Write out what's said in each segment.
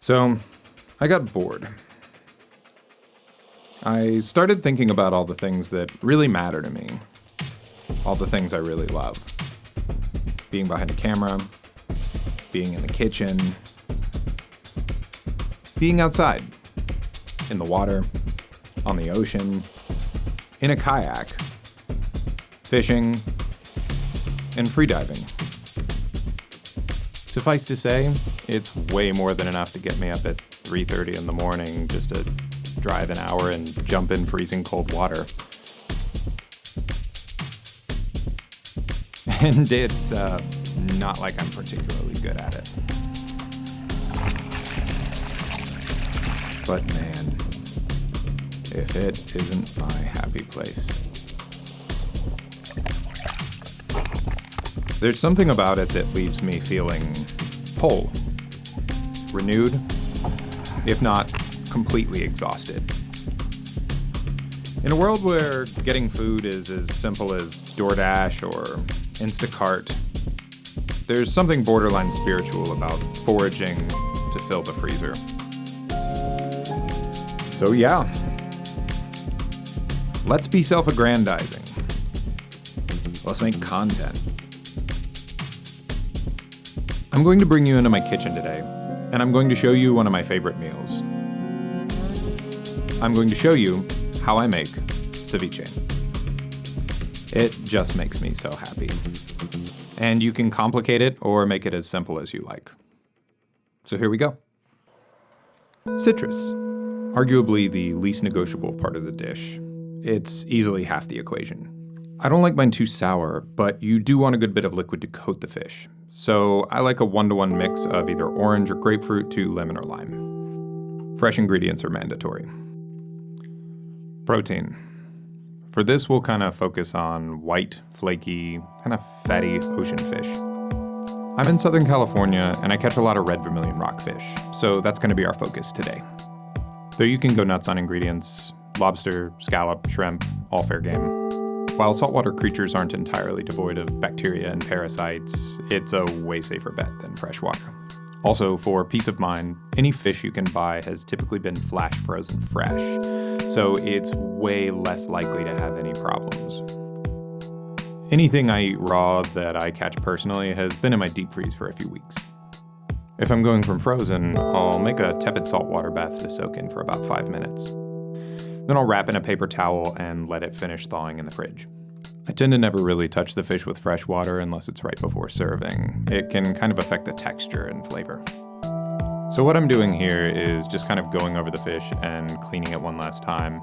So, I got bored. I started thinking about all the things that really matter to me. All the things I really love. Being behind a camera, being in the kitchen, being outside, in the water, on the ocean, in a kayak, fishing, and freediving. Suffice to say, it's way more than enough to get me up at 3:30 in the morning just to drive an hour and jump in freezing cold water. And it's not like I'm particularly good at it. But man, if it isn't my happy place. There's something about it that leaves me feeling whole, renewed, if not completely exhausted. In a world where getting food is as simple as DoorDash or Instacart, there's something borderline spiritual about foraging to fill the freezer. So yeah, let's be self-aggrandizing. Let's make content. I'm going to bring you into my kitchen today, and I'm going to show you one of my favorite meals. I'm going to show you how I make ceviche. It just makes me so happy. And you can complicate it or make it as simple as you like. So here we go. Citrus, arguably the least negotiable part of the dish. It's easily half the equation. I don't like mine too sour, but you do want a good bit of liquid to coat the fish. So I like a 1-to-1 mix of either orange or grapefruit to lemon or lime. Fresh ingredients are mandatory. Protein. For this, we'll kind of focus on white, flaky, kind of fatty ocean fish. I'm in Southern California, and I catch a lot of Red Vermillion Rockfish, so that's going to be our focus today. Though you can go nuts on ingredients, lobster, scallop, shrimp, all fair game. While saltwater creatures aren't entirely devoid of bacteria and parasites, it's a way safer bet than freshwater. Also, for peace of mind, any fish you can buy has typically been flash frozen fresh, so it's way less likely to have any problems. Anything I eat raw that I catch personally has been in my deep freeze for a few weeks. If I'm going from frozen, I'll make a tepid saltwater bath to soak in for about 5 minutes. Then I'll wrap in a paper towel and let it finish thawing in the fridge. I tend to never really touch the fish with fresh water unless it's right before serving. It can kind of affect the texture and flavor. So what I'm doing here is just kind of going over the fish and cleaning it one last time,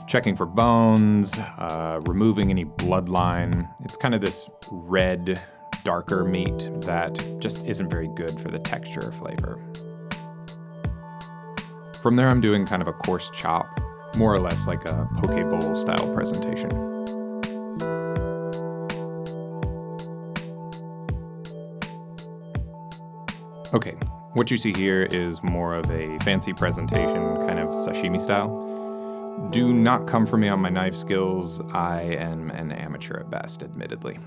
checking for bones, removing any bloodline. It's kind of this red, darker meat that just isn't very good for the texture or flavor. From there, I'm doing kind of a coarse chop, more or less like a poke bowl style presentation. Okay, what you see here is more of a fancy presentation, kind of sashimi style. Do not come for me on my knife skills. I am an amateur at best, admittedly.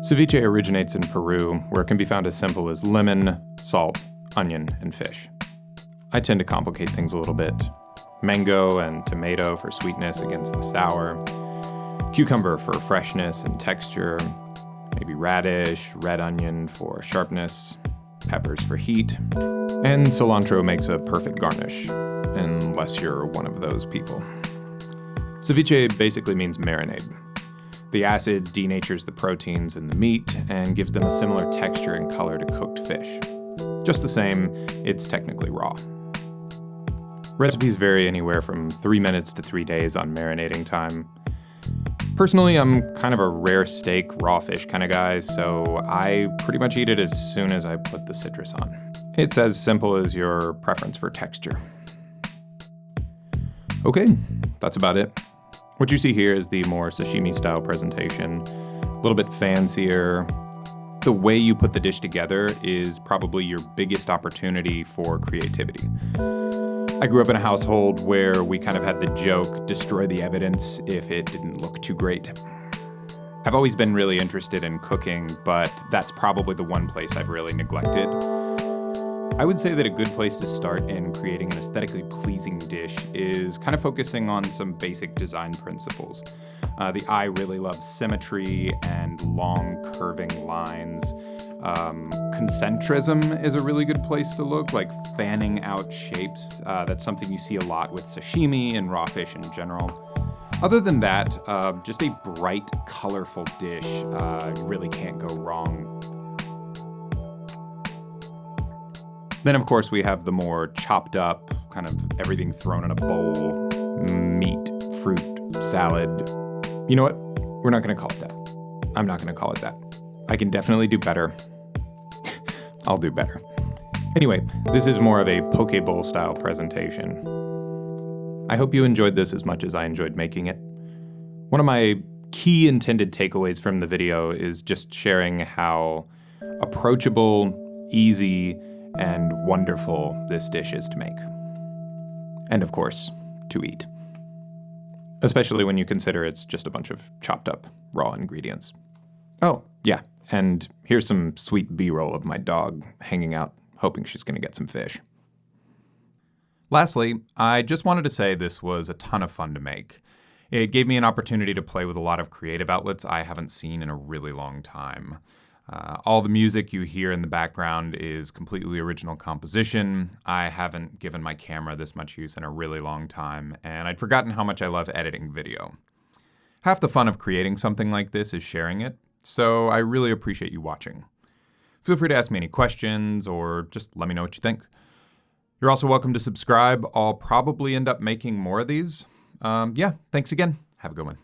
Ceviche originates in Peru, where it can be found as simple as lemon, salt, onion, and fish. I tend to complicate things a little bit. Mango and tomato for sweetness against the sour, cucumber for freshness and texture, maybe radish, red onion for sharpness, peppers for heat, and cilantro makes a perfect garnish, unless you're one of those people. Ceviche basically means marinade. The acid denatures the proteins in the meat and gives them a similar texture and color to cooked fish. Just the same, it's technically raw. Recipes vary anywhere from 3 minutes to 3 days on marinating time. Personally, I'm kind of a rare steak, raw fish kind of guy, so I pretty much eat it as soon as I put the citrus on. It's as simple as your preference for texture. Okay, that's about it. What you see here is the more sashimi-style presentation, a little bit fancier. The way you put the dish together is probably your biggest opportunity for creativity. I grew up in a household where we kind of had the joke, destroy the evidence if it didn't look too great. I've always been really interested in cooking, but that's probably the one place I've really neglected. I would say that a good place to start in creating an aesthetically pleasing dish is kind of focusing on some basic design principles. The eye really loves symmetry and long curving lines. Concentrism is a really good place to look, like fanning out shapes. That's something you see a lot with sashimi and raw fish in general. Other than that, just a bright, colorful dish really can't go wrong. Then, of course, we have the more chopped up, kind of everything thrown in a bowl, meat, fruit, salad. You know what? We're not going to call it that. I'm not going to call it that. I can definitely do better. I'll do better. Anyway, this is more of a poke bowl style presentation. I hope you enjoyed this as much as I enjoyed making it. One of my key intended takeaways from the video is just sharing how approachable, easy, and wonderful this dish is to make. And of course, to eat. Especially when you consider it's just a bunch of chopped up raw ingredients. Oh, yeah, and here's some sweet B-roll of my dog hanging out, hoping she's gonna get some fish. Lastly, I just wanted to say this was a ton of fun to make. It gave me an opportunity to play with a lot of creative outlets I haven't seen in a really long time. All the music you hear in the background is completely original composition. I haven't given my camera this much use in a really long time, and I'd forgotten how much I love editing video. Half the fun of creating something like this is sharing it, so I really appreciate you watching. Feel free to ask me any questions, or just let me know what you think. You're also welcome to subscribe. I'll probably end up making more of these. Yeah, thanks again. Have a good one.